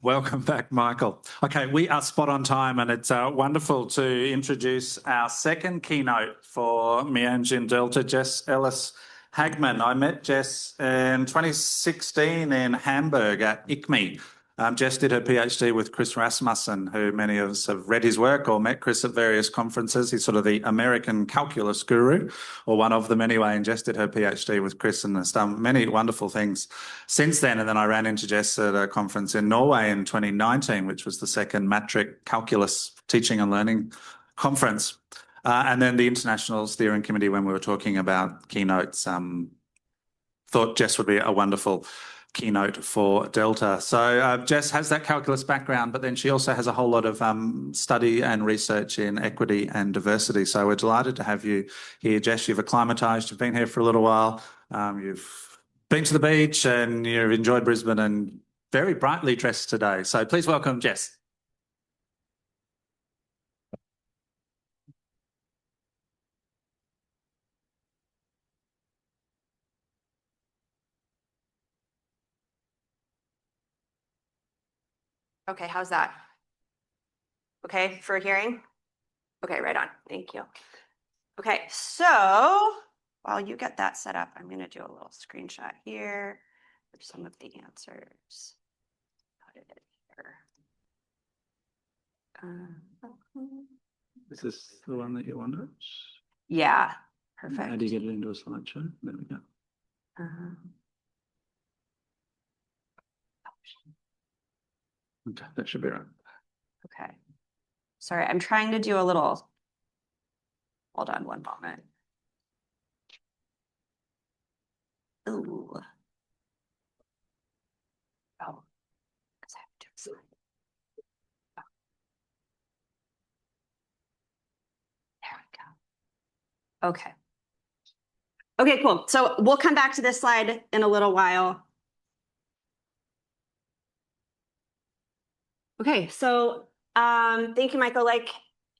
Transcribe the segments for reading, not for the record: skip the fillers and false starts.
Welcome back, Michael. Okay, we are spot on time, and it's wonderful to introduce our second keynote for reimagine Delta, Jess, Ellis, Hagman. I met Jess in 2016 in Hamburg at ICME. Jess did her PhD with Chris Rasmussen, who many of us have read his work or met Chris at various conferences. He's sort of the American calculus guru, or one of them anyway, and Jess did her PhD with Chris and has done many wonderful things since then. And then I ran into Jess at a conference in Norway in 2019, which was the second Matric Calculus Teaching and Learning Conference. And then the International Steering Committee, when we were talking about keynotes, thought Jess would be a wonderful keynote for Delta. So Jess has that calculus background, but then she also has a whole lot of study and research in equity and diversity. So we're delighted to have you here, Jess. You've acclimatised, you've been here for a little while, you've been to the beach and you've enjoyed Brisbane and very brightly dressed today. So please welcome Jess. Okay, how's that? Okay, for hearing? Okay, right on. Thank you. Okay, so while you get that set up, I'm going to do a little screenshot here of some of the answers. Put it in here. Is this the one that you wanted? Yeah, perfect. How do you get it into a slideshow? There we go. Okay, that should be right. Okay. Sorry, I'm trying to do a little. Hold on one moment. Ooh. Oh, because I have to do a slide. Oh. There we go. Okay. Okay, cool. So we'll come back to this slide in a little while. Okay, so thank you, Michael. Like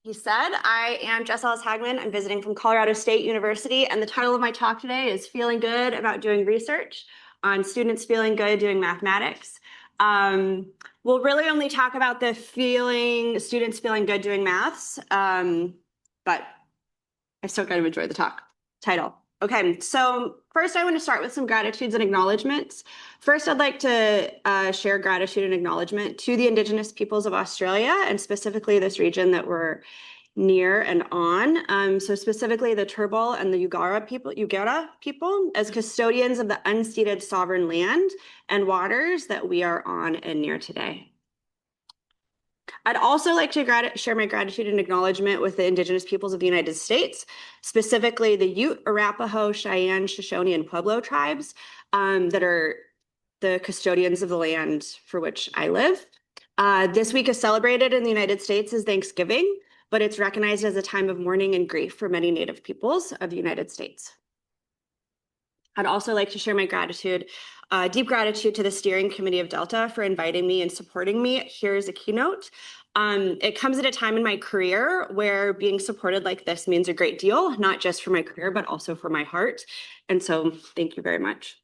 he said, I am Jess Ellis Hagman. I'm visiting from Colorado State University, and the title of my talk today is Feeling Good About Doing Research on Students Feeling Good Doing Mathematics. We'll really only talk about the students feeling good doing maths, but I still kind of enjoy the title. Okay, so first I want to start with some gratitudes and acknowledgements. First, I'd like to share gratitude and acknowledgement to the Indigenous peoples of Australia, and specifically this region that we're near and on. So specifically the Turrbal and the Yugara people as custodians of the unceded sovereign land and waters that we are on and near today. I'd also like to share my gratitude and acknowledgement with the Indigenous peoples of the United States, specifically the Ute, Arapaho, Cheyenne, Shoshone, and Pueblo tribes that are the custodians of the land for which I live. This week is celebrated in the United States as Thanksgiving, but it's recognized as a time of mourning and grief for many Native peoples of the United States. I'd also like to share my gratitude, deep gratitude to the Steering Committee of Delta for inviting me and supporting me. Here's a keynote. It comes at a time in my career where being supported like this means a great deal, not just for my career, but also for my heart. And so thank you very much.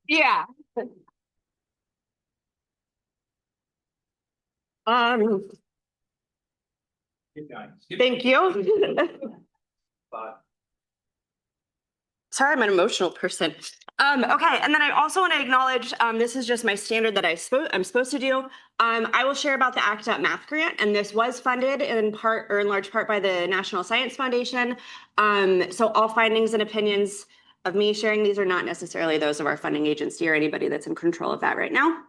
Yeah. Thank you. Sorry, I'm an emotional person. Okay, and then I also want to acknowledge, this is just my standard that I'm supposed to do. I will share about the ACT Up Math Grant, and this was funded in part or in large part by the National Science Foundation. So all findings and opinions of me sharing these are not necessarily those of our funding agency or anybody that's in control of that right now.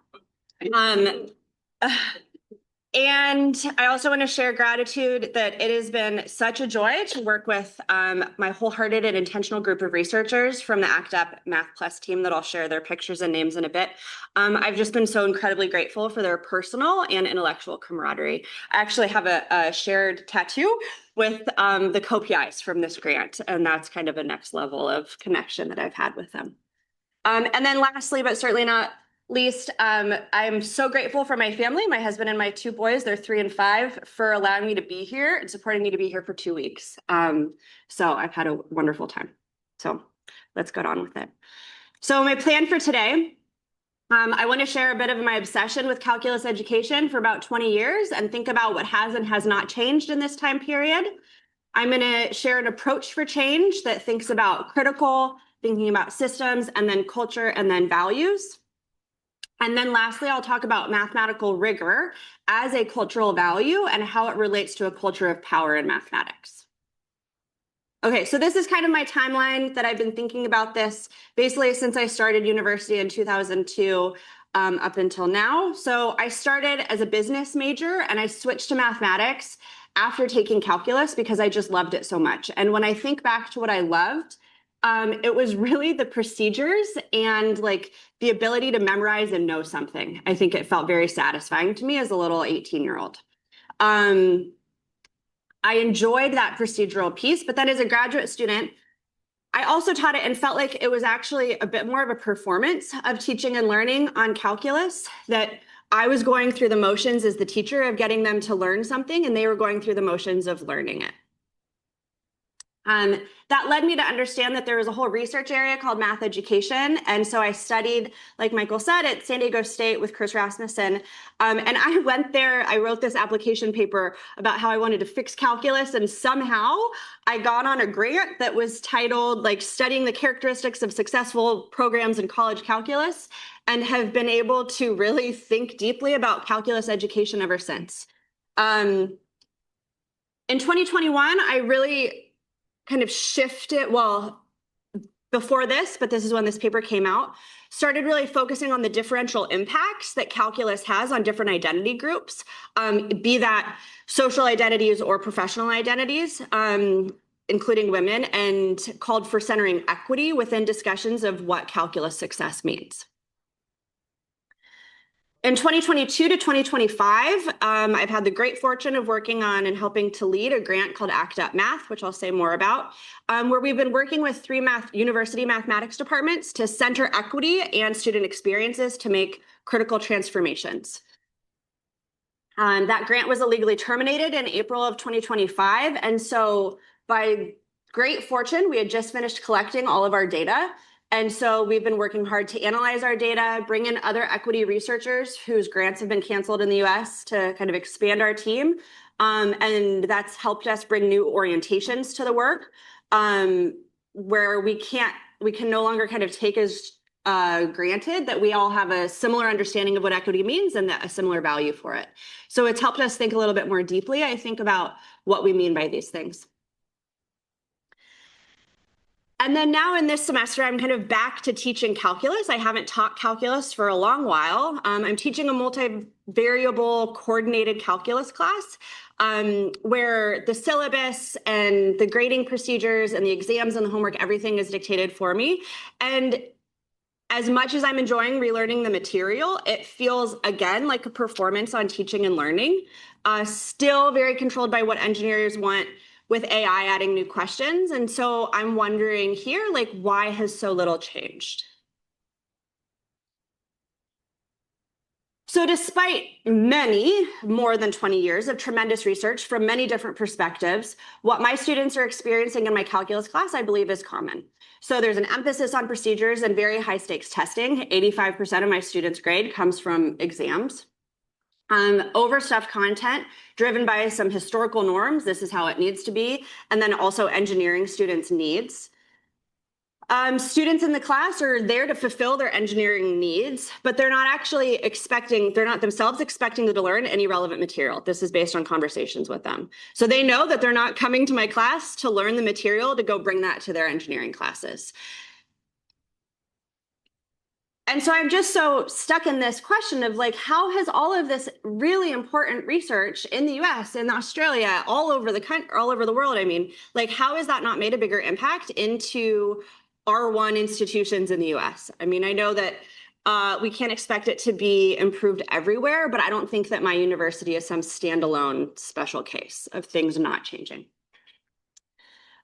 And I also want to share gratitude that it has been such a joy to work with my wholehearted and intentional group of researchers from the ACT Up Math Plus team that I'll share their pictures and names in a bit. I've just been so incredibly grateful for their personal and intellectual camaraderie. I actually have a shared tattoo with the co-PIs from this grant, and that's kind of a next level of connection that I've had with them. And then lastly, but certainly not least, I'm so grateful for my family, my husband and my two boys, they're 3 and 5, for allowing me to be here and supporting me to be here for 2 weeks. So I've had a wonderful time. So let's get on with it. So my plan for today, I want to share a bit of my obsession with calculus education for about 20 years and think about what has and has not changed in this time period. I'm going to share an approach for change that thinks about critical, thinking about systems, and then culture, and then values. And then lastly, I'll talk about mathematical rigor as a cultural value and how it relates to a culture of power in mathematics. Okay, so this is kind of my timeline that I've been thinking about this basically since I started university in 2002 up until now. So I started as a business major and I switched to mathematics after taking calculus because I just loved it so much. And when I think back to what I loved, it was really the procedures and like the ability to memorize and know something. I think it felt very satisfying to me as a little 18-year-old. I enjoyed that procedural piece, but then as a graduate student, I also taught it and felt like it was actually a bit more of a performance of teaching and learning on calculus, that I was going through the motions as the teacher of getting them to learn something, and they were going through the motions of learning it. That led me to understand that there was a whole research area called math education. And so I studied, like Michael said, at San Diego State with Chris Rasmussen. And I went there, I wrote this application paper about how I wanted to fix calculus. And somehow I got on a grant that was titled like Studying the Characteristics of Successful Programs in College Calculus, and have been able to really think deeply about calculus education ever since. In 2021, I really kind of shifted, well, before this, but this is when this paper came out, started really focusing on the differential impacts that calculus has on different identity groups, be that social identities or professional identities, including women, and called for centering equity within discussions of what calculus success means. In 2022 to 2025, I've had the great fortune of working on and helping to lead a grant called ACT UP Math, which I'll say more about, where we've been working with 3 university mathematics departments to center equity and student experiences to make critical transformations. That grant was illegally terminated in April of 2025. And so by great fortune, we had just finished collecting all of our data. And so we've been working hard to analyze our data, bring in other equity researchers whose grants have been canceled in the US to kind of expand our team. And that's helped us bring new orientations to the work, where we can no longer kind of take as granted that we all have a similar understanding of what equity means and a similar value for it. So it's helped us think a little bit more deeply, I think, about what we mean by these things. And then now in this semester, I'm kind of back to teaching calculus. I haven't taught calculus for a long while. I'm teaching a multivariable coordinated calculus class where the syllabus and the grading procedures and the exams and the homework, everything is dictated for me. And as much as I'm enjoying relearning the material, it feels, again, like a performance on teaching and learning, still very controlled by what engineers want, with AI adding new questions. And so I'm wondering here, like, why has so little changed? So despite many, more than 20 years of tremendous research from many different perspectives, what my students are experiencing in my calculus class, I believe, is common. So there's an emphasis on procedures and very high stakes testing. 85% of my students' grade comes from exams. Overstuffed content driven by some historical norms. This is how it needs to be. And then also engineering students' needs. Students in the class are there to fulfill their engineering needs, but they're not themselves expecting to learn any relevant material. This is based on conversations with them. So they know that they're not coming to my class to learn the material to go bring that to their engineering classes. And so I'm just so stuck in this question of like, how has all of this really important research in the US, in Australia, all over the country, all over the world, I mean, like, how has that not made a bigger impact into R1 institutions in the US? I mean, I know that we can't expect it to be improved everywhere, but I don't think that my university is some standalone special case of things not changing.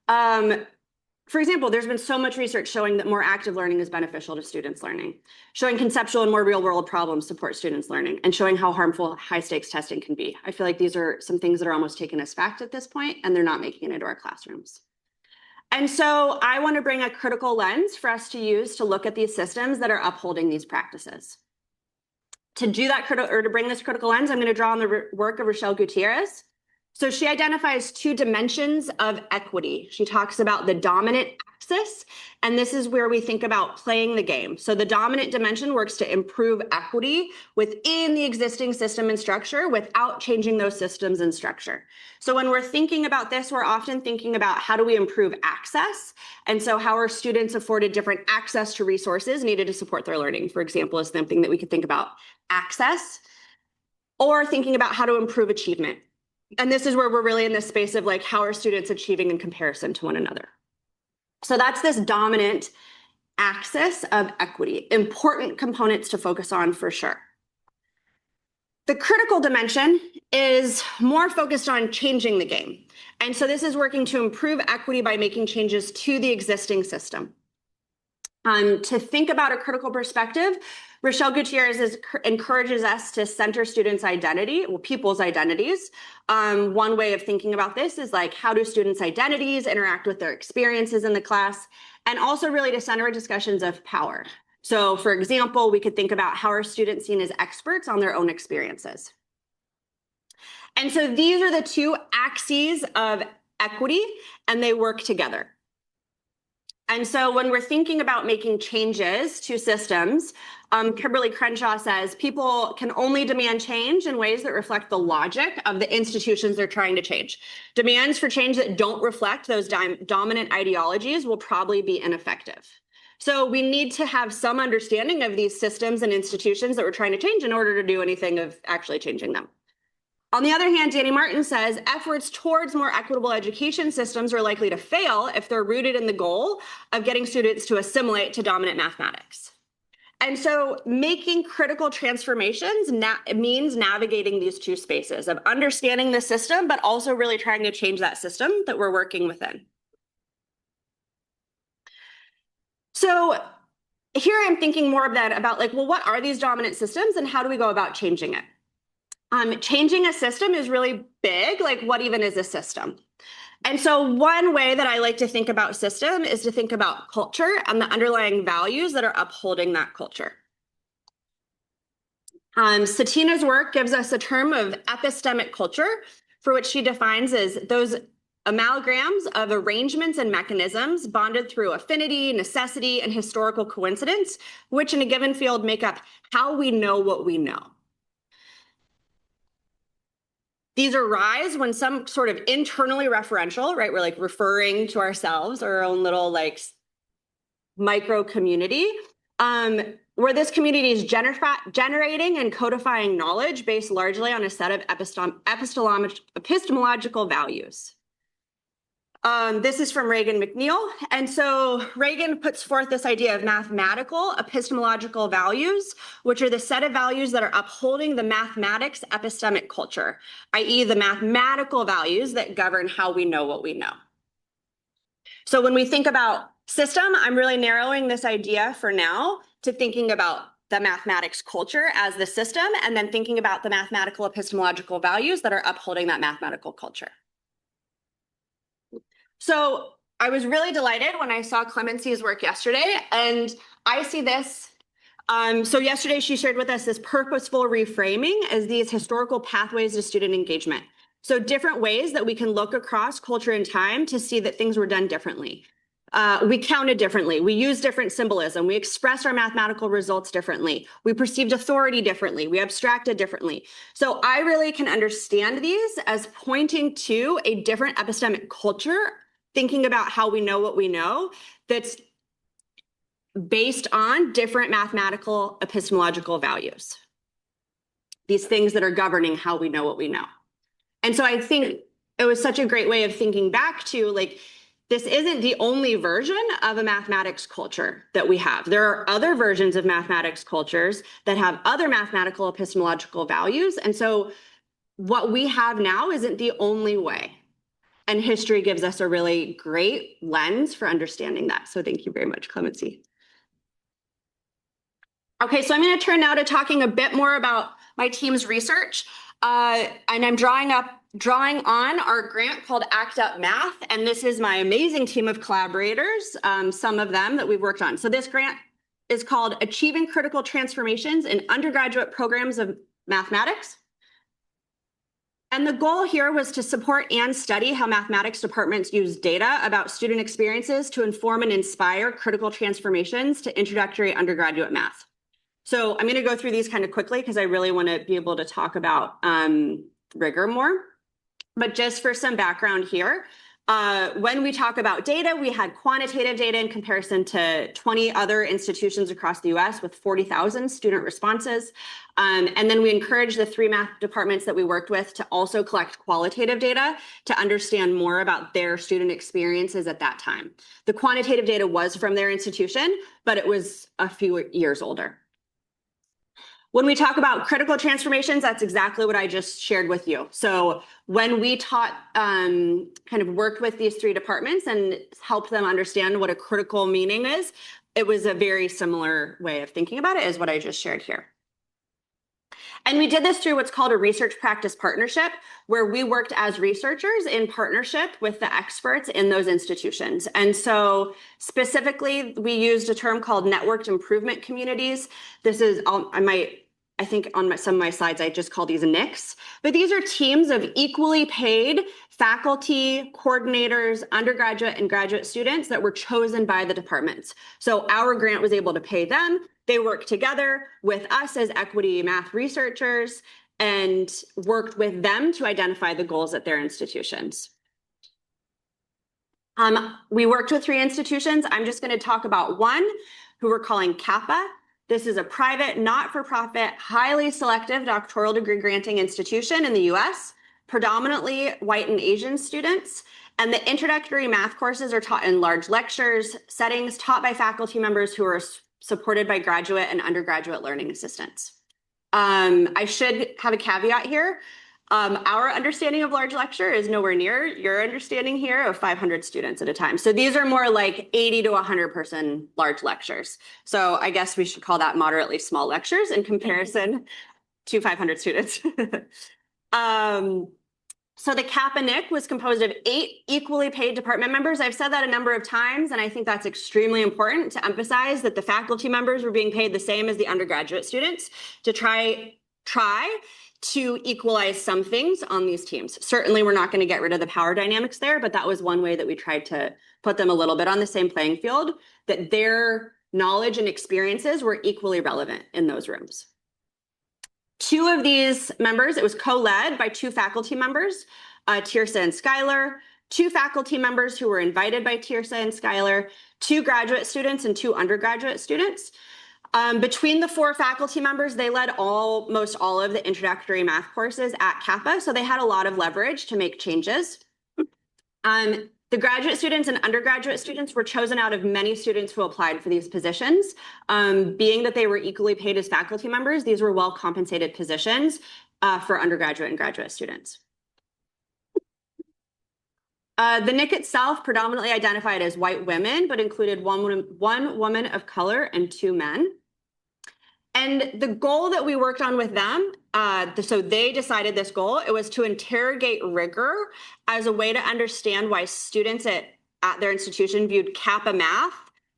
For example, there's been so much research showing that more active learning is beneficial to students' learning, showing conceptual and more real-world problems support students' learning, and showing how harmful high-stakes testing can be. I feel like these are some things that are almost taken as fact at this point, and they're not making it into our classrooms. And so I want to bring a critical lens for us to use to look at these systems that are upholding these practices. To do that, or to bring this critical lens, I'm going to draw on the work of Rochelle Gutierrez. So she identifies two dimensions of equity. She talks about the dominant axis, and this is where we think about playing the game. So the dominant dimension works to improve equity within the existing system and structure without changing those systems and structure. So when we're thinking about this, we're often thinking about how do we improve access? And so how are students afforded different access to resources needed to support their learning, for example, is something that we could think about access, or thinking about how to improve achievement. And this is where we're really in this space of like, how are students achieving in comparison to one another? So that's this dominant axis of equity, important components to focus on for sure. The critical dimension is more focused on changing the game. And so this is working to improve equity by making changes to the existing system. To think about a critical perspective, Rochelle Gutierrez encourages us to center students' identity, well, people's identities. One way of thinking about this is like, how do students' identities interact with their experiences in the class? And also really to center discussions of power. So for example, we could think about how are students seen as experts on their own experiences. And so these are the two axes of equity, and they work together. And so when we're thinking about making changes to systems, Kimberly Crenshaw says people can only demand change in ways that reflect the logic of the institutions they're trying to change. Demands for change that don't reflect those dominant ideologies will probably be ineffective. So we need to have some understanding of these systems and institutions that we're trying to change in order to do anything of actually changing them. On the other hand, Danny Martin says efforts towards more equitable education systems are likely to fail if they're rooted in the goal of getting students to assimilate to dominant mathematics. And so making critical transformations means navigating these two spaces of understanding the system, but also really trying to change that system that we're working within. So here I'm thinking more of that about like, well, what are these dominant systems and how do we go about changing it? Changing a system is really big. Like, what even is a system? And so one way that I like to think about system is to think about culture and the underlying values that are upholding that culture. Satina's work gives us a term of epistemic culture, for which she defines as those amalgams of arrangements and mechanisms bonded through affinity, necessity, and historical coincidence, which in a given field make up how we know what we know. These arise when some sort of internally referential, right? We're like referring to ourselves or our own little like micro community, where this community is generating and codifying knowledge based largely on a set of epistemological values. This is from Reagan McNeil. And so Reagan puts forth this idea of mathematical epistemological values, which are the set of values that are upholding the mathematics epistemic culture, i.e. the mathematical values that govern how we know what we know. So when we think about system, I'm really narrowing this idea for now to thinking about the mathematics culture as the system, and then thinking about the mathematical epistemological values that are upholding that mathematical culture. So I was really delighted when I saw Clemency's work yesterday, and I see this. So yesterday she shared with us this purposeful reframing as these historical pathways to student engagement. So different ways that we can look across culture and time to see that things were done differently. We counted differently. We used different symbolism. We expressed our mathematical results differently. We perceived authority differently. We abstracted differently. So I really can understand these as pointing to a different epistemic culture, thinking about how we know what we know, that's based on different mathematical epistemological values. These things that are governing how we know what we know. And so I think it was such a great way of thinking back to like, this isn't the only version of a mathematics culture that we have. There are other versions of mathematics cultures that have other mathematical epistemological values. And so what we have now isn't the only way. And history gives us a really great lens for understanding that. So thank you very much, Clemency. Okay, so I'm going to turn now to talking a bit more about my team's research. And I'm drawing on our grant called Act Up Math. And this is my amazing team of collaborators, some of them that we've worked on. So this grant is called Achieving Critical Transformations in Undergraduate Programs of Mathematics. And the goal here was to support and study how mathematics departments use data about student experiences to inform and inspire critical transformations to introductory undergraduate math. So I'm going to go through these kind of quickly because I really want to be able to talk about rigor more. But just for some background here, when we talk about data, we had quantitative data in comparison to 20 other institutions across the US with 40,000 student responses. And then we encouraged the 3 math departments that we worked with to also collect qualitative data to understand more about their student experiences at that time. The quantitative data was from their institution, but it was a few years older. When we talk about critical transformations, that's exactly what I just shared with you. So when we taught, kind of worked with these 3 departments and helped them understand what a critical meaning is, it was a very similar way of thinking about it as what I just shared here. And we did this through what's called a research practice partnership, where we worked as researchers in partnership with the experts in those institutions. And so specifically, we used a term called networked improvement communities. This is, I think on some of my slides, I just call these NICs, but these are teams of equally paid faculty, coordinators, undergraduate and graduate students that were chosen by the departments. So our grant was able to pay them. They worked together with us as equity math researchers and worked with them to identify the goals at their institutions. We worked with 3 institutions. I'm just going to talk about one who we're calling Kappa. This is a private, not-for-profit, highly selective doctoral degree granting institution in the US, predominantly white and Asian students. And the introductory math courses are taught in large lectures, settings taught by faculty members who are supported by graduate and undergraduate learning assistants. I should have a caveat here. Our understanding of large lecture is nowhere near your understanding here of 500 students at a time. So these are more like 80 to 100 person large lectures. So I guess we should call that moderately small lectures in comparison to 500 students. So the Kappa NIC was composed of 8 equally paid department members. I've said that a number of times, and I think that's extremely important to emphasize that the faculty members were being paid the same as the undergraduate students to try to equalize some things on these teams. Certainly, we're not going to get rid of the power dynamics there, but that was one way that we tried to put them a little bit on the same playing field, that their knowledge and experiences were equally relevant in those rooms. 2 of these members, it was co-led by 2 faculty members, Tirsa and Skylar, 2 faculty members who were invited by Tirsa and Skylar, 2 graduate students and 2 undergraduate students. Between the 4 faculty members, they led almost all of the introductory math courses at Kappa, so they had a lot of leverage to make changes. The graduate students and undergraduate students were chosen out of many students who applied for these positions. Being that they were equally paid as faculty members, these were well-compensated positions for undergraduate and graduate students. The NIC itself predominantly identified as white women, but included one woman of color and 2 men. And the goal that we worked on with them, so they decided this goal, it was to interrogate rigor as a way to understand why students at their institution viewed Kappa math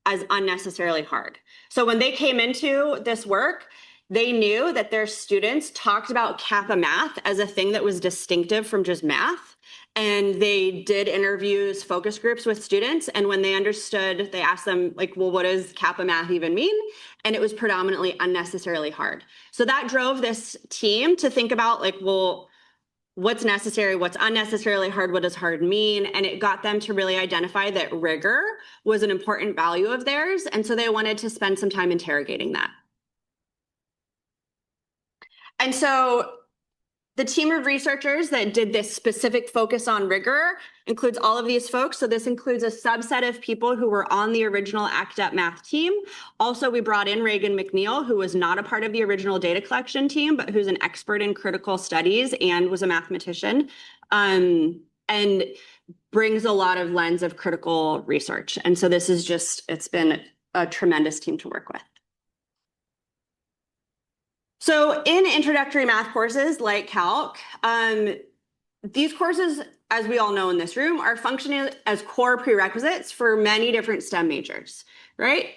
as unnecessarily hard. So when they came into this work, they knew that their students talked about Kappa math as a thing that was distinctive from just math. And they did interviews, focus groups with students. And when they understood, they asked them, like, well, what does Kappa math even mean? And it was predominantly unnecessarily hard. So that drove this team to think about, like, well, what's necessary, what's unnecessarily hard, what does hard mean? And it got them to really identify that rigor was an important value of theirs. And so they wanted to spend some time interrogating that. And so the team of researchers that did this specific focus on rigor includes all of these folks. So this includes a subset of people who were on the original ACT UP math team. Also, we brought in Reagan McNeil, who was not a part of the original data collection team, but who's an expert in critical studies and was a mathematician, and brings a lot of lens of critical research. And so this is just, it's been a tremendous team to work with. So in introductory math courses like Calc, these courses, as we all know in this room, are functioning as core prerequisites for many different STEM majors, right?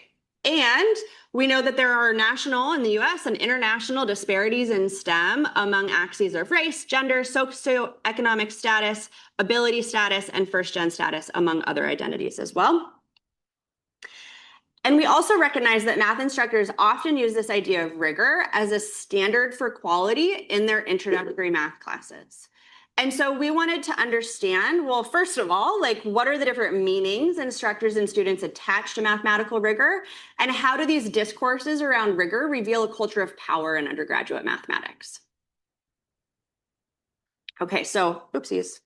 And we know that there are national in the US and international disparities in STEM among axes of race, gender, socioeconomic status, ability status, and first-gen status, among other identities as well. And we also recognize that math instructors often use this idea of rigor as a standard for quality in their introductory math classes. And so we wanted to understand, well, first of all, like what are the different meanings instructors and students attach to mathematical rigor? And how do these discourses around rigor reveal a culture of power in undergraduate mathematics? Okay, so oopsies.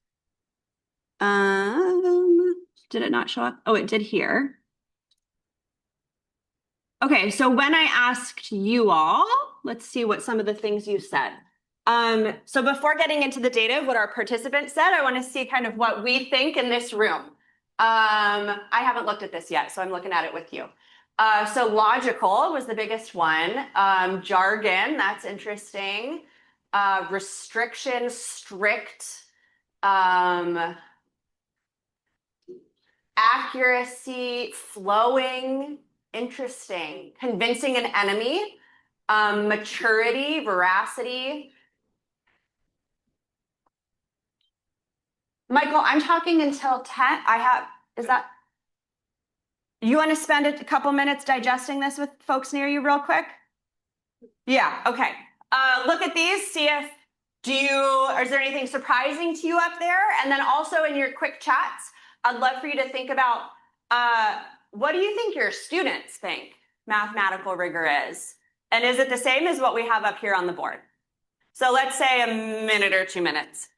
Did it not show up? Oh, it did here. Okay, so when I asked you all, let's see what some of the things you said. So before getting into the data of what our participants said, I want to see kind of what we think in this room. I haven't looked at this yet, so I'm looking at it with you. So logical was the biggest one. Jargon, that's interesting. Restriction, strict. Accuracy, flowing. Interesting. Convincing an enemy, maturity, veracity. Michael, I'm talking until 10. You want to spend a couple minutes digesting this with folks near you real quick? Yeah, okay. Look at these, see if, is there anything surprising to you up there? And then also in your quick chats, I'd love for you to think about, what do you think your students think mathematical rigor is? And is it the same as what we have up here on the board? So let's say a minute or 2 minutes.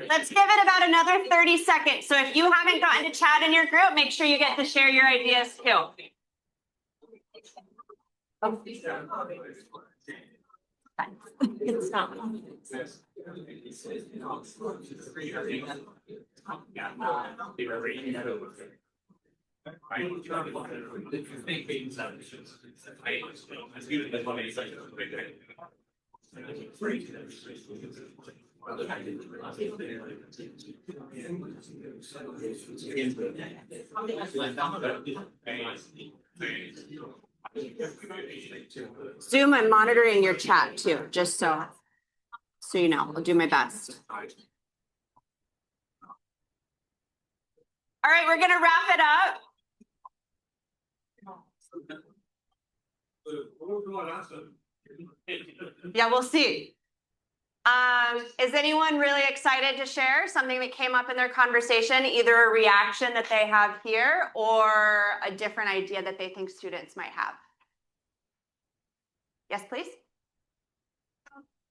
Let's give it about another 30 seconds. So if you haven't gotten to chat in your group, make sure you get to share your ideas too. It's not. Zoom, I'm monitoring your chat too, just so you know. I'll do my best. All right, we're gonna wrap it up. Yeah, we'll see. Is anyone really excited to share something that came up in their conversation, either a reaction that they have here or a different idea that they think students might have? Yes, please.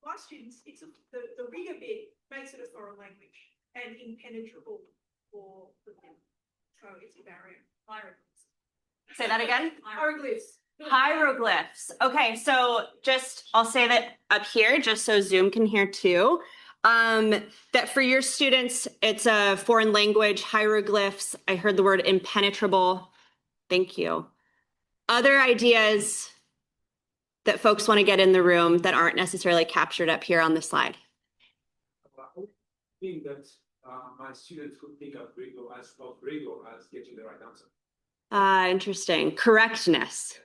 My students, the rigor bit makes it a foreign language and impenetrable for them. So it's a barrier. Hieroglyphs. Say that again. Hieroglyphs. Hieroglyphs. Okay, so I'll say that up here, just so Zoom can hear too. That for your students, it's a foreign language, hieroglyphs. I heard the word impenetrable. Thank you. Other ideas? that folks want to get in the room that aren't necessarily captured up here on the slide? I think that my students would pick up rigor as getting the right answer. Interesting. Correctness.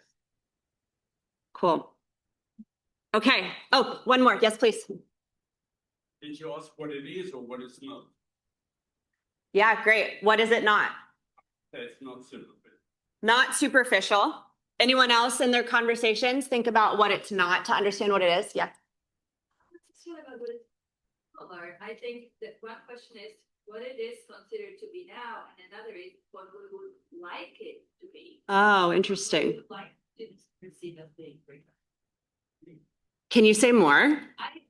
Cool. Okay. Oh, one more. Yes, please. Did you ask what it is or what it's not? Yeah, great. What is it not? It's not simple. Not superficial. Anyone else in their conversations think about what it's not to understand what it is? Yeah. I think that one question is what it is considered to be now, and another is what we would like it to be. Oh, interesting. Would like students to receive as being rigor. Can you say more? I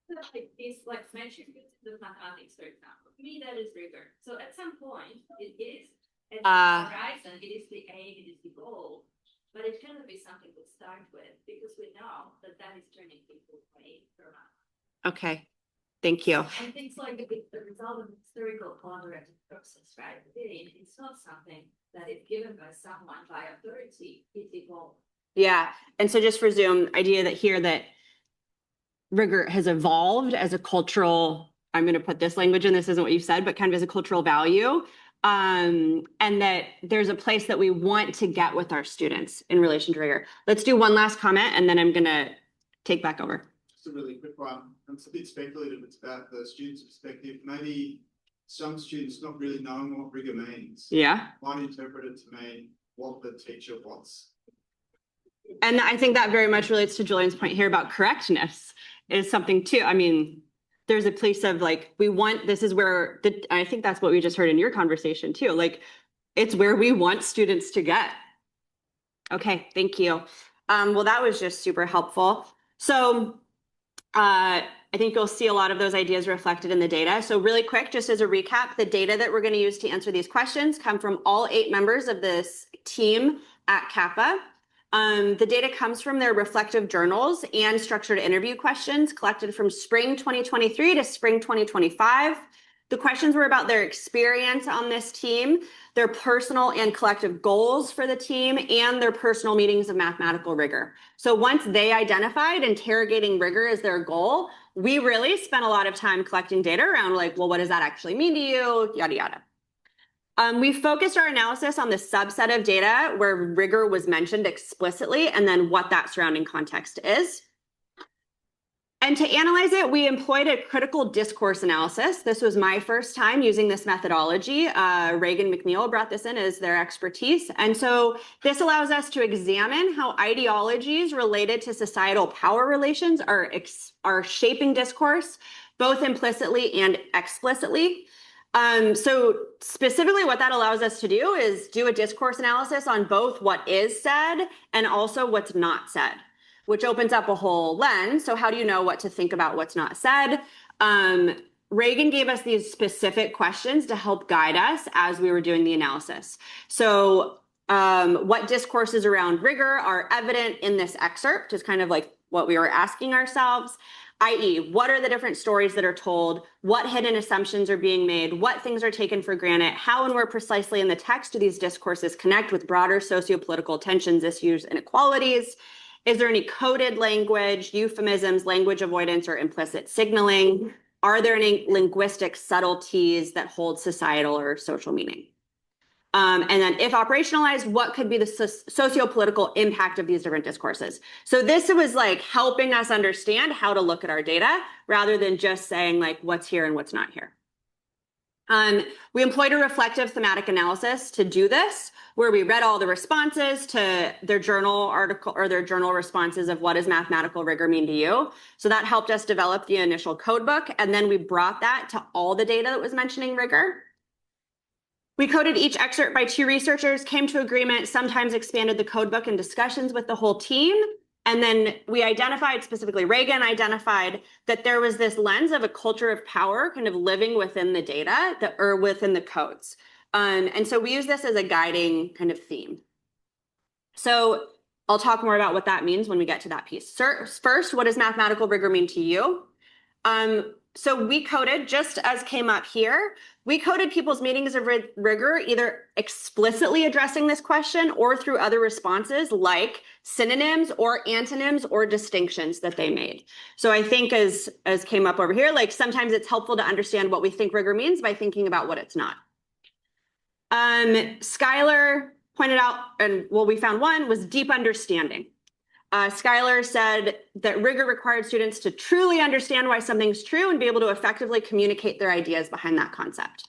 feel like it's like mentioned the mathematics, for example. To me, that is rigor. So at some point, it is at the horizon, it is the aim, it is the goal, but it cannot be something to start with because we know that that is turning people away from us. Okay, thank you. And things like the result of historical collaborative process, right? It's not something that is given by someone by authority, it's evolved. Yeah, and so just for Zoom, idea that here that rigor has evolved as a cultural, I'm going to put this language in, this isn't what you said, but kind of as a cultural value. And that there's a place that we want to get with our students in relation to rigor. Let's do one last comment and then I'm going to take back over. Just a really quick one. It's a bit speculative. It's about the student's perspective. Maybe some students not really knowing what rigor means. Yeah. Might interpret it to mean what the teacher wants. And I think that very much relates to Julian's point here about correctness is something too. I mean, there's a place of like, we want, this is where I think that's what we just heard in your conversation too. Like, it's where we want students to get. Okay, thank you. Well, that was just super helpful. So I think you'll see a lot of those ideas reflected in the data. So really quick, just as a recap, the data that we're going to use to answer these questions come from all 8 members of this team at Kappa. The data comes from their reflective journals and structured interview questions collected from spring 2023 to spring 2025. The questions were about their experience on this team, their personal and collective goals for the team, and their personal meetings of mathematical rigor. So once they identified interrogating rigor as their goal, we really spent a lot of time collecting data around like, well, what does that actually mean to you? Yada, yada. We focused our analysis on the subset of data where rigor was mentioned explicitly and then what that surrounding context is. And to analyze it, we employed a critical discourse analysis. This was my first time using this methodology. Reagan McNeil brought this in as their expertise. And so this allows us to examine how ideologies related to societal power relations are shaping discourse, both implicitly and explicitly. So specifically what that allows us to do is do a discourse analysis on both what is said and also what's not said, which opens up a whole lens. So how do you know what to think about what's not said? Reagan gave us these specific questions to help guide us as we were doing the analysis. So what discourses around rigor are evident in this excerpt is kind of like what we were asking ourselves, i.e., what are the different stories that are told, what hidden assumptions are being made, what things are taken for granted, how and where precisely in the text do these discourses connect with broader sociopolitical tensions, issues, and inequalities? Is there any coded language, euphemisms, language avoidance, or implicit signaling? Are there any linguistic subtleties that hold societal or social meaning? And then if operationalized, what could be the sociopolitical impact of these different discourses? So this was like helping us understand how to look at our data rather than just saying like what's here and what's not here. We employed a reflective thematic analysis to do this, where we read all the responses to their journal article or their journal responses of what does mathematical rigor mean to you. So that helped us develop the initial codebook. And then we brought that to all the data that was mentioning rigor. We coded each excerpt by 2 researchers, came to agreement, sometimes expanded the codebook in discussions with the whole team. And then we identified, specifically Reagan identified, that there was this lens of a culture of power kind of living within the data or within the codes. And so we use this as a guiding kind of theme. So I'll talk more about what that means when we get to that piece. First, what does mathematical rigor mean to you? So we coded, just as came up here, we coded people's meanings of rigor, either explicitly addressing this question or through other responses like synonyms or antonyms or distinctions that they made. So I think as came up over here, like sometimes it's helpful to understand what we think rigor means by thinking about what it's not. Skylar pointed out, and well, we found one, was deep understanding. Skylar said that rigor required students to truly understand why something's true and be able to effectively communicate their ideas behind that concept.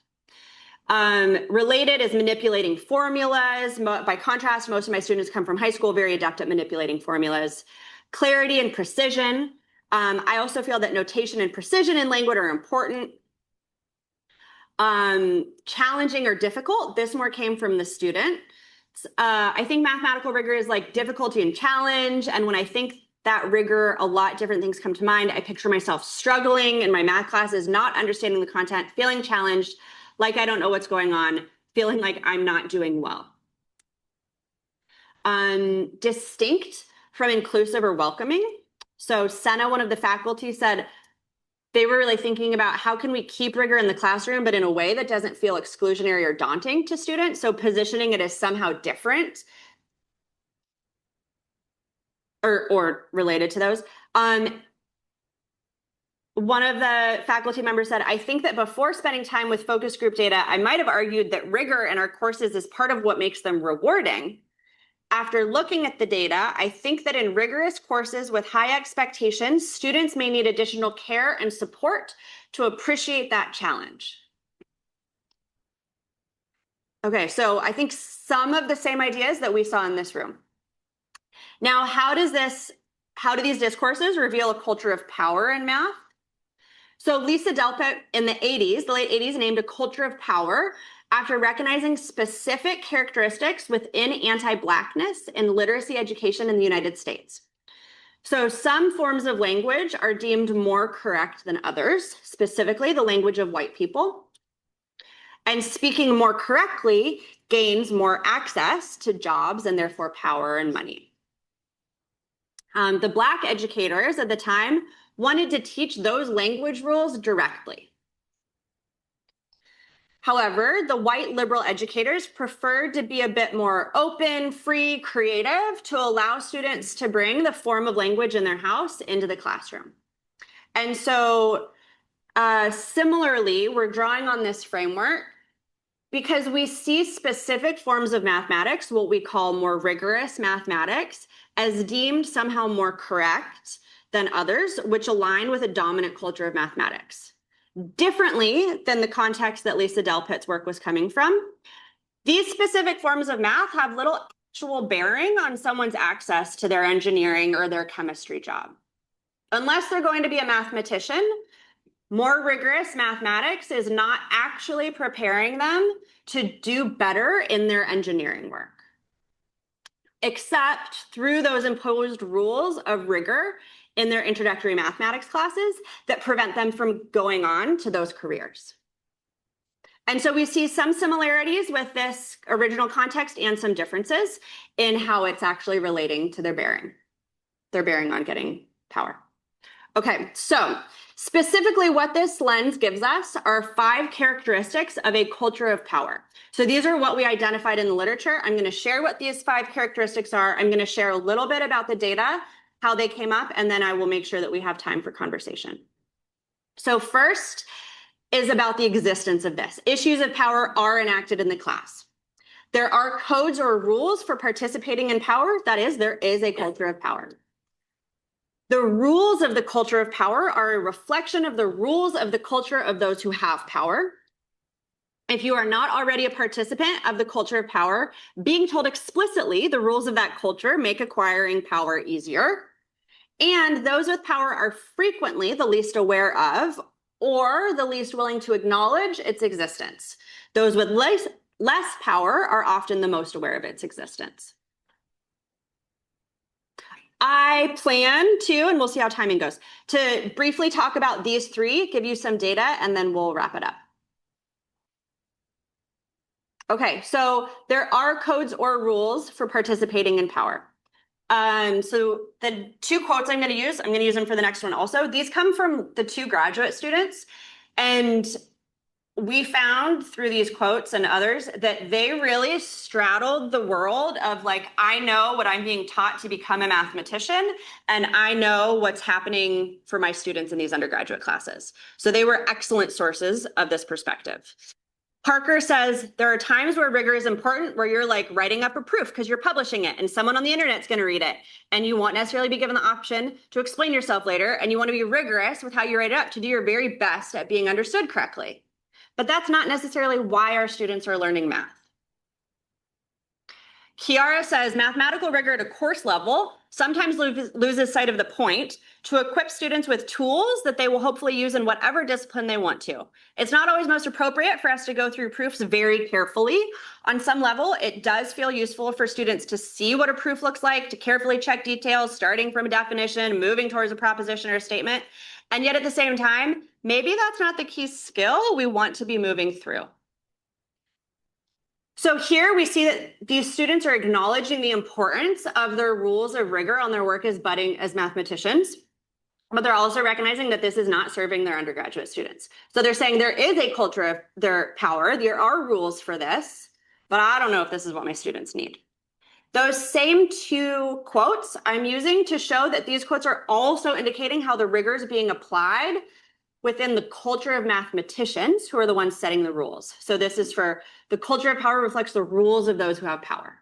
Related is manipulating formulas. By contrast, most of my students come from high school, very adept at manipulating formulas. Clarity and precision. I also feel that notation and precision in language are important. Challenging or difficult. This more came from the student. I think mathematical rigor is like difficulty and challenge. And when I think that rigor, a lot different things come to mind. I picture myself struggling in my math classes, not understanding the content, feeling challenged, like I don't know what's going on, feeling like I'm not doing well. Distinct from inclusive or welcoming. So Senna, one of the faculty, said they were really thinking about how can we keep rigor in the classroom, but in a way that doesn't feel exclusionary or daunting to students. So positioning it as somehow different or related to those. One of the faculty members said, I think that before spending time with focus group data, I might have argued that rigor in our courses is part of what makes them rewarding. After looking at the data, I think that in rigorous courses with high expectations, students may need additional care and support to appreciate that challenge. Okay, so I think some of the same ideas that we saw in this room. Now, how do these discourses reveal a culture of power in math? So Lisa Delpit in the late 80s, named a culture of power after recognizing specific characteristics within anti-Blackness in literacy education in the United States. So some forms of language are deemed more correct than others, specifically the language of white people. And speaking more correctly gains more access to jobs and therefore power and money. The Black educators at the time wanted to teach those language rules directly. However, the white liberal educators preferred to be a bit more open, free, creative to allow students to bring the form of language in their house into the classroom. And so similarly, we're drawing on this framework because we see specific forms of mathematics, what we call more rigorous mathematics, as deemed somehow more correct than others, which align with a dominant culture of mathematics. Differently than the context that Lisa Delpit's work was coming from, these specific forms of math have little actual bearing on someone's access to their engineering or their chemistry job. Unless they're going to be a mathematician, more rigorous mathematics is not actually preparing them to do better in their engineering work, except through those imposed rules of rigor in their introductory mathematics classes that prevent them from going on to those careers. And so we see some similarities with this original context and some differences in how it's actually relating to their bearing on getting power. Okay, so specifically what this lens gives us are 5 characteristics of a culture of power. So these are what we identified in the literature. I'm going to share what these 5 characteristics are. I'm going to share a little bit about the data, how they came up, and then I will make sure that we have time for conversation. So first is about the existence of this. Issues of power are enacted in the class. There are codes or rules for participating in power. That is, there is a culture of power. The rules of the culture of power are a reflection of the rules of the culture of those who have power. If you are not already a participant of the culture of power, being told explicitly the rules of that culture make acquiring power easier. And those with power are frequently the least aware of or the least willing to acknowledge its existence. Those with less power are often the most aware of its existence. I plan to, and we'll see how timing goes, to briefly talk about these 3, give you some data, and then we'll wrap it up. Okay, so there are codes or rules for participating in power. So the two quotes I'm going to use them for the next one also. These come from the two graduate students. And we found through these quotes and others that they really straddled the world of like, I know what I'm being taught to become a mathematician, and I know what's happening for my students in these undergraduate classes. So they were excellent sources of this perspective. Parker says, there are times where rigor is important, where you're like writing up a proof because you're publishing it and someone on the internet's going to read it. And you won't necessarily be given the option to explain yourself later. And you want to be rigorous with how you write it up to do your very best at being understood correctly. But that's not necessarily why our students are learning math. Chiara says, mathematical rigor at a course level sometimes loses sight of the point to equip students with tools that they will hopefully use in whatever discipline they want to. It's not always most appropriate for us to go through proofs very carefully. On some level, it does feel useful for students to see what a proof looks like, to carefully check details, starting from a definition, moving towards a proposition or a statement. And yet at the same time, maybe that's not the key skill we want to be moving through. So here we see that these students are acknowledging the importance of their rules of rigor on their work as mathematicians, but they're also recognizing that this is not serving their undergraduate students. So they're saying there is a culture of their power, there are rules for this, but I don't know if this is what my students need. Those same two quotes I'm using to show that these quotes are also indicating how the rigor is being applied within the culture of mathematicians, who are the ones setting the rules. So this is for the culture of power reflects the rules of those who have power.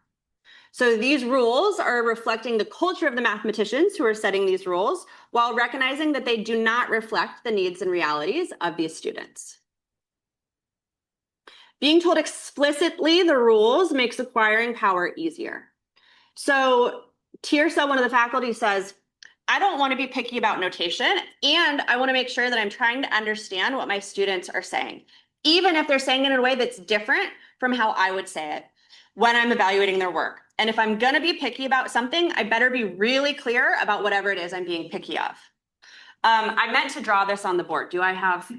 So these rules are reflecting the culture of the mathematicians who are setting these rules, while recognizing that they do not reflect the needs and realities of these students. Being told explicitly the rules makes acquiring power easier. So Tirsa, one of the faculty, says, I don't want to be picky about notation, and I want to make sure that I'm trying to understand what my students are saying, even if they're saying it in a way that's different from how I would say it when I'm evaluating their work. And if I'm going to be picky about something, I better be really clear about whatever it is I'm being picky of. I meant to draw this on the board. Do I have?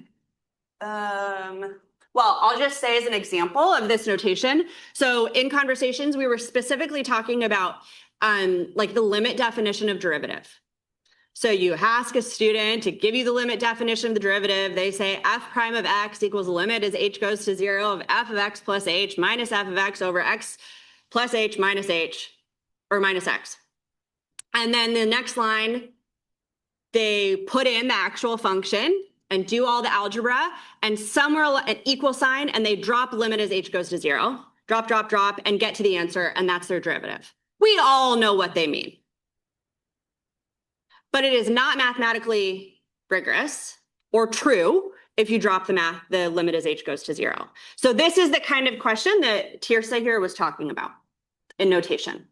Well, I'll just say as an example of this notation. So in conversations, we were specifically talking about like the limit definition of derivative. So you ask a student to give you the limit definition of the derivative. They say f prime of x equals the limit as h goes to 0 of f of x plus h minus f of x over x plus h minus x. And then the next line, they put in the actual function and do all the algebra, and somewhere an equal sign, and they drop limit as h goes to 0. Drop, drop, drop, and get to the answer, and that's their derivative. We all know what they mean. But it is not mathematically rigorous or true if you drop the limit as h goes to 0. So this is the kind of question that Tirsa here was talking about in notation.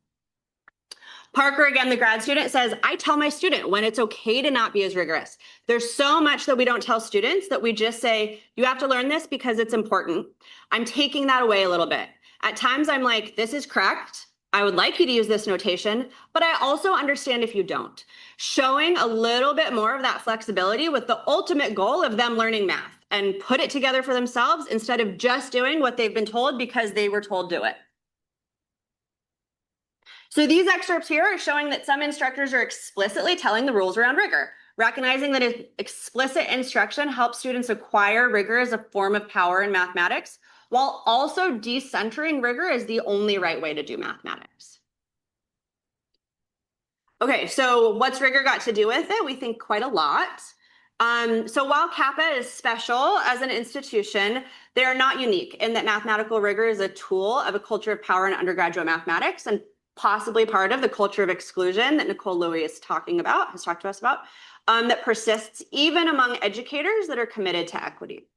Parker, again, the grad student, says, I tell my student when it's okay to not be as rigorous. There's so much that we don't tell students that we just say, you have to learn this because it's important. I'm taking that away a little bit. At times I'm like, this is correct. I would like you to use this notation, but I also understand if you don't. Showing a little bit more of that flexibility with the ultimate goal of them learning math and put it together for themselves instead of just doing what they've been told because they were told do it. So these excerpts here are showing that some instructors are explicitly telling the rules around rigor, recognizing that explicit instruction helps students acquire rigor as a form of power in mathematics, while also decentering rigor as the only right way to do mathematics. Okay, so what's rigor got to do with it? We think quite a lot. So while Kappa is special as an institution, they're not unique in that mathematical rigor is a tool of a culture of power in undergraduate mathematics and possibly part of the culture of exclusion that Nicole Louie has talked to us about, that persists even among educators that are committed to equity.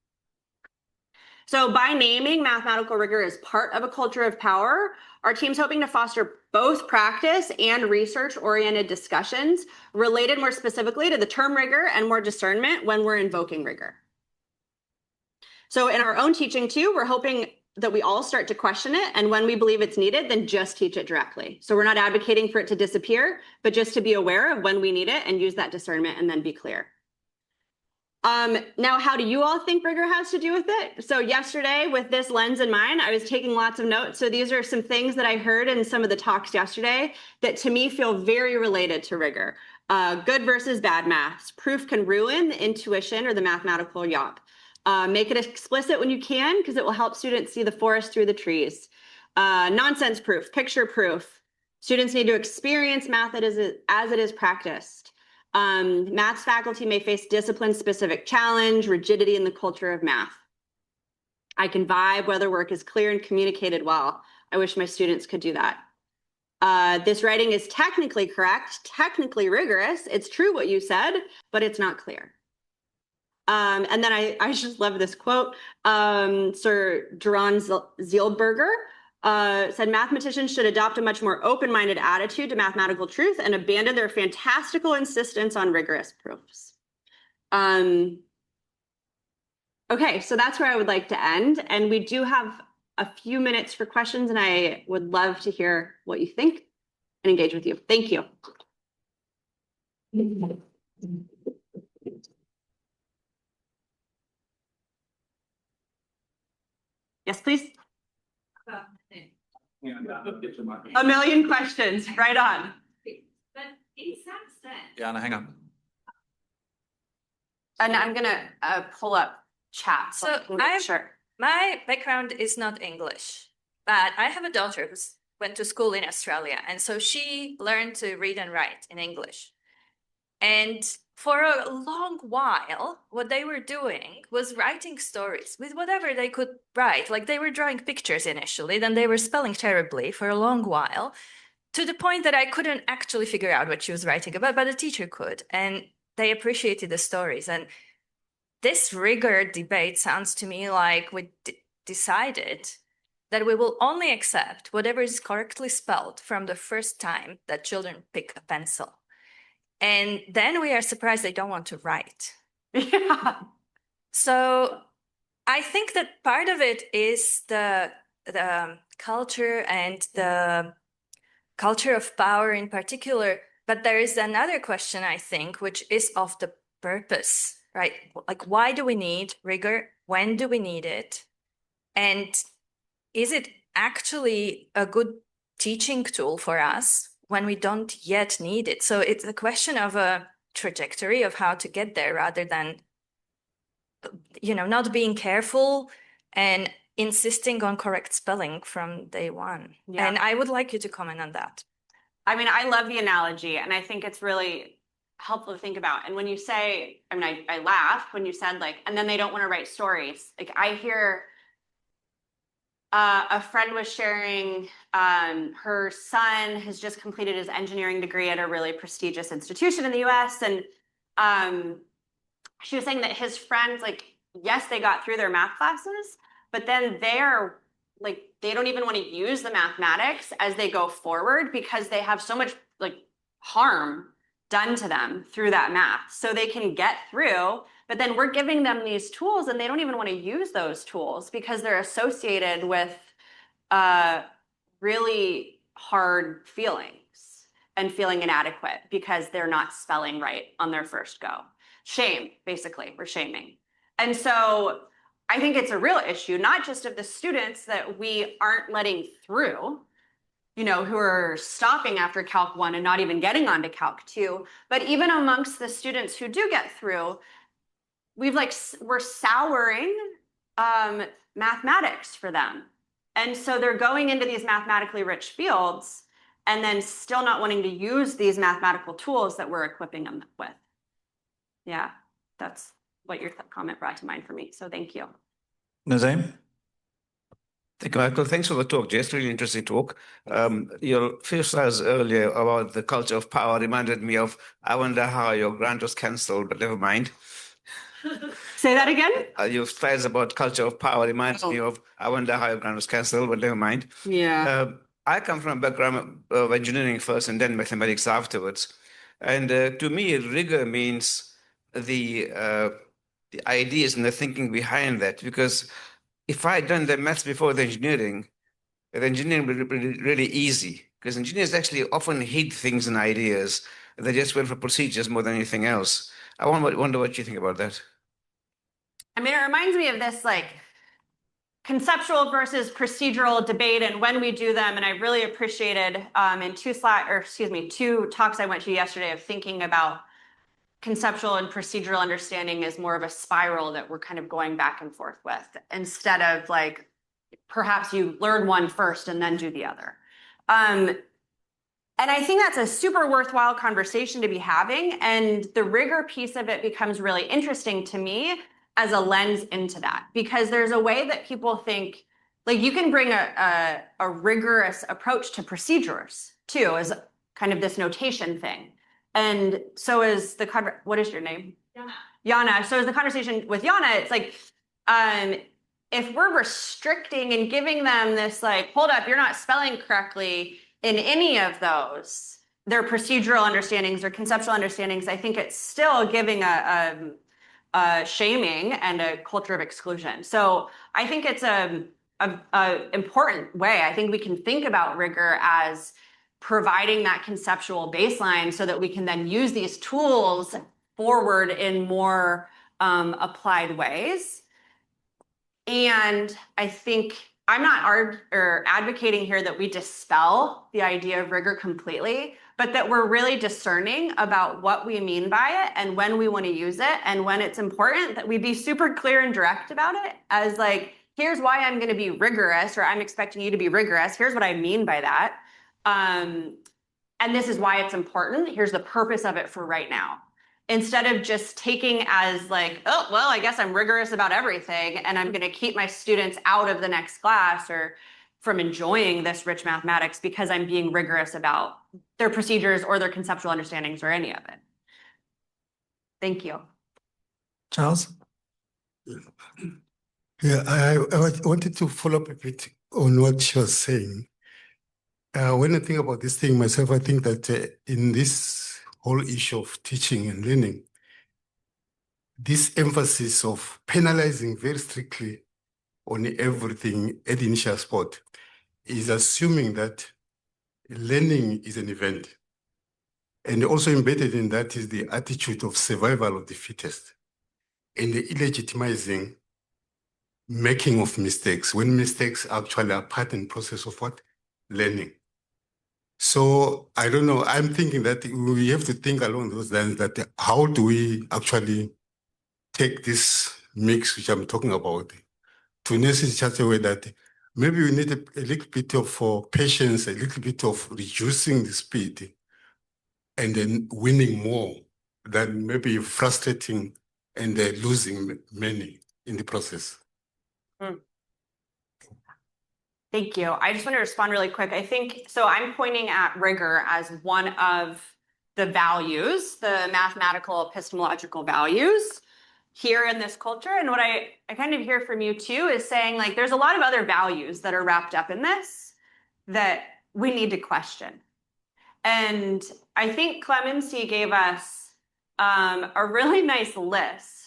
So by naming mathematical rigor as part of a culture of power, our team's hoping to foster both practice and research-oriented discussions related more specifically to the term rigor and more discernment when we're invoking rigor. So in our own teaching too, we're hoping that we all start to question it, and when we believe it's needed, then just teach it directly. So we're not advocating for it to disappear, but just to be aware of when we need it and use that discernment and then be clear. Now, how do you all think rigor has to do with it? So yesterday, with this lens in mind, I was taking lots of notes. So these are some things that I heard in some of the talks yesterday that to me feel very related to rigor. Good versus bad maths. Proof can ruin the intuition or the mathematical yop. Make it explicit when you can, because it will help students see the forest through the trees. Nonsense proof, picture proof. Students need to experience math as it is practiced. Maths faculty may face discipline-specific challenge, rigidity in the culture of math. I can vibe whether work is clear and communicated well. I wish my students could do that. This writing is technically correct, technically rigorous. It's true what you said, but it's not clear. And then I just love this quote. Sir Duran Zielberger said mathematicians should adopt a much more open-minded attitude to mathematical truth and abandon their fantastical insistence on rigorous proofs. Okay, so that's where I would like to end. And we do have a few minutes for questions, and I would love to hear what you think and engage with you. Thank you. Yes, please. A million questions, right on. But in some sense. Yeah, hang on. And I'm gonna pull up chat. So my background is not English, but I have a daughter who went to school in Australia, and so she learned to read and write in English. And for a long while, what they were doing was writing stories with whatever they could write. Like they were drawing pictures initially, then they were spelling terribly for a long while, to the point that I couldn't actually figure out what she was writing about, but the teacher could. And they appreciated the stories. And this rigor debate sounds to me like we decided that we will only accept whatever is correctly spelled from the first time that children pick a pencil. And then we are surprised they don't want to write. Yeah. So I think that part of it is the culture and the culture of power in particular. But there is another question, I think, which is of the purpose, right? Like, why do we need rigor? When do we need it? And is it actually a good teaching tool for us when we don't yet need it? So it's a question of a trajectory of how to get there rather than, not being careful and insisting on correct spelling from day one. Yeah. And I would like you to comment on that. I mean, I love the analogy, and I think it's really helpful to think about. And when you say, I laughed when you said and then they don't want to write stories. Like I hear a friend was sharing her son has just completed his engineering degree at a really prestigious institution in the US. And she was saying that his friends, yes, they got through their math classes, but then they don't even want to use the mathematics as they go forward because they have so much harm done to them through that math. So they can get through, but then we're giving them these tools and they don't even want to use those tools because they're associated with really hard feelings and feeling inadequate because they're not spelling right on their first go. Shame, basically, we're shaming. And so I think it's a real issue, not just of the students that we aren't letting through, who are stopping after Calc 1 and not even getting onto Calc 2, but even amongst the students who do get through, we're souring mathematics for them. And so they're going into these mathematically rich fields and then still not wanting to use these mathematical tools that we're equipping them with. Yeah, that's what your comment brought to mind for me. So thank you. Nazim? Thank you, Michael. Thanks for the talk, Jess. Really interesting talk. Your few slides earlier about the culture of power reminded me of, I wonder how your grant was cancelled, but never mind. Say that again? Your slides about culture of power reminds me of, I wonder how your grant was cancelled, but never mind. Yeah. I come from a background of engineering first and then mathematics afterwards. And to me, rigor means the ideas and the thinking behind that, because if I had done the maths before the engineering would be really easy, because engineers actually often hate things and ideas. They just went for procedures more than anything else. I wonder what you think about that. I mean, it reminds me of this like conceptual versus procedural debate and when we do them. And I really appreciated in two talks I went to yesterday of thinking about conceptual and procedural understanding as more of a spiral that we're kind of going back and forth with, instead of like, perhaps you learn one first and then do the other. And I think that's a super worthwhile conversation to be having. And the rigor piece of it becomes really interesting to me as a lens into that, because there's a way that people think, like you can bring a rigorous approach to procedures too, as kind of this notation thing. And so is what is your name? Yana. So is the conversation with Yana, it's like, if we're restricting and giving them this like, hold up, you're not spelling correctly in any of those, their procedural understandings or conceptual understandings, I think it's still giving a shaming and a culture of exclusion. So I think it's a important way. I think we can think about rigor as providing that conceptual baseline so that we can then use these tools forward in more applied ways. And I think I'm not advocating here that we dispel the idea of rigor completely, but that we're really discerning about what we mean by it and when we want to use it, and when it's important that we be super clear and direct about it, as like, here's why I'm going to be rigorous, or I'm expecting you to be rigorous. Here's what I mean by that. And this is why it's important. Here's the purpose of it for right now. Instead of just taking as like, oh, well, I guess I'm rigorous about everything and I'm going to keep my students out of the next class or from enjoying this rich mathematics because I'm being rigorous about their procedures or their conceptual understandings or any of it. Thank you. Charles? Yeah, I wanted to follow up a bit on what she was saying. When I think about this thing myself, I think that in this whole issue of teaching and learning, this emphasis of penalizing very strictly on everything at the initial spot is assuming that learning is an event. And also embedded in that is the attitude of survival of the fittest and the illegitimizing making of mistakes when mistakes actually are part and process of what? Learning. So I don't know, I'm thinking that we have to think along those lines, that how do we actually take this mix, which I'm talking about, to necessarily such a way that maybe we need a little bit of patience, a little bit of reducing the speed and then winning more than maybe frustrating and losing many in the process. Thank you. I just want to respond really quick. I think, so I'm pointing at rigor as one of the values, the mathematical epistemological values here in this culture. And what I kind of hear from you too is saying like, there's a lot of other values that are wrapped up in this that we need to question. And I think Clemency gave us a really nice list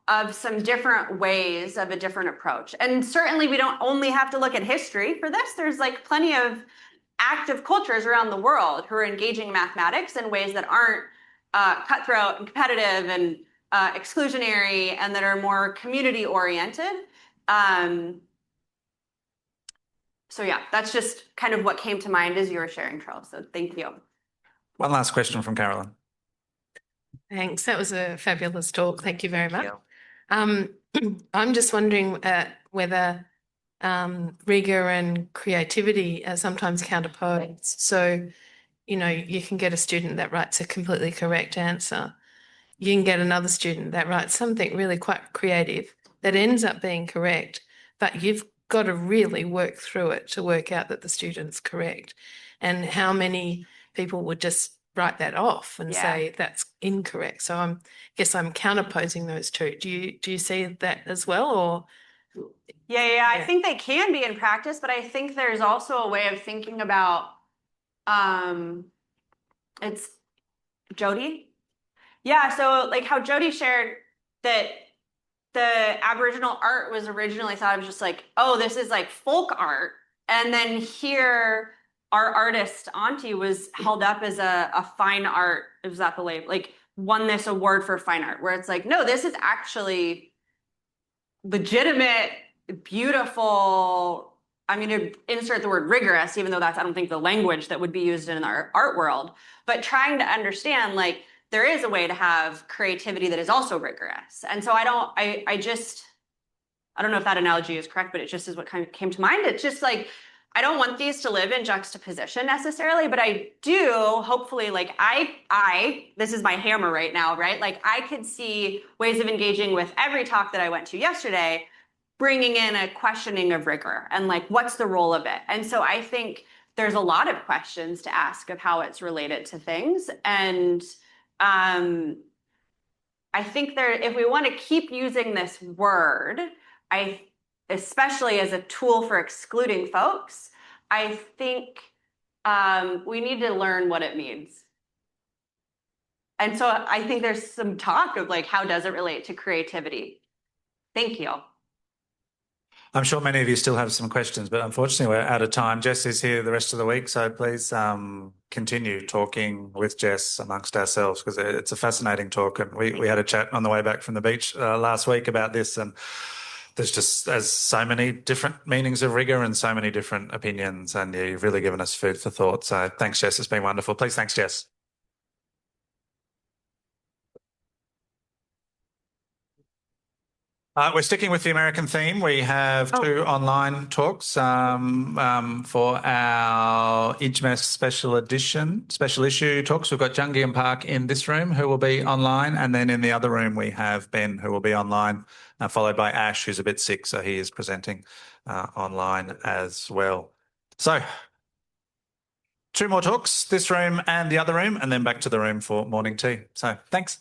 of some different ways of a different approach. And certainly we don't only have to look at history for this. There's like plenty of active cultures around the world who are engaging in mathematics in ways that aren't cutthroat and competitive and exclusionary, and that are more community oriented. So yeah, that's just kind of what came to mind as you were sharing, Charles. So thank you. One last question from Carolyn. Thanks. That was a fabulous talk. Thank you very much. I'm just wondering whether rigor and creativity are sometimes counterposed. So, you know, you can get a student that writes a completely correct answer. You can get another student that writes something really quite creative that ends up being correct, but you've got to really work through it to work out that the student's correct. And how many people would just write that off and say that's incorrect. So I guess I'm counterposing those two. Do you see that as well, or? Yeah, I think they can be in practice, but I think there's also a way of thinking about it's Jody. Yeah, so like how Jody shared that the Aboriginal art was originally thought of just like, oh, this is like folk art. And then here our artist Auntie was held up as a fine art, is that the label, like won this award for fine art, where it's like, no, this is actually legitimate, beautiful, I'm going to insert the word rigorous, even though that's, I don't think, the language that would be used in our art world, but trying to understand, like, there is a way to have creativity that is also rigorous. And so I don't know if that analogy is correct, but it just is what kind of came to mind. It's just like, I don't want these to live in juxtaposition necessarily, but I do hopefully, like, this is my hammer right now, right? Like, I could see ways of engaging with every talk that I went to yesterday, bringing in a questioning of rigor and, like, what's the role of it? And so I think there's a lot of questions to ask of how it's related to things. And I think if we want to keep using this word, especially as a tool for excluding folks, I think we need to learn what it means. And so I think there's some talk of, like, how does it relate to creativity? Thank you. I'm sure many of you still have some questions, but unfortunately we're out of time. Jess is here the rest of the week, so please continue talking with Jess amongst ourselves, because it's a fascinating talk. And we had a chat on the way back from the beach last week about this, and there's so many different meanings of rigor and so many different opinions, and you've really given us food for thought. So thanks, Jess. It's been wonderful. Please thanks, Jess. We're sticking with the American theme. We have two online talks for our IGMAS special issue talks. We've got Jungi and Park in this room who will be online, and then in the other room we have Ben who will be online, followed by Ash, who's a bit sick, so he is presenting online as well. So 2 more talks, this room and the other room, and then back to the room for morning tea. So thanks.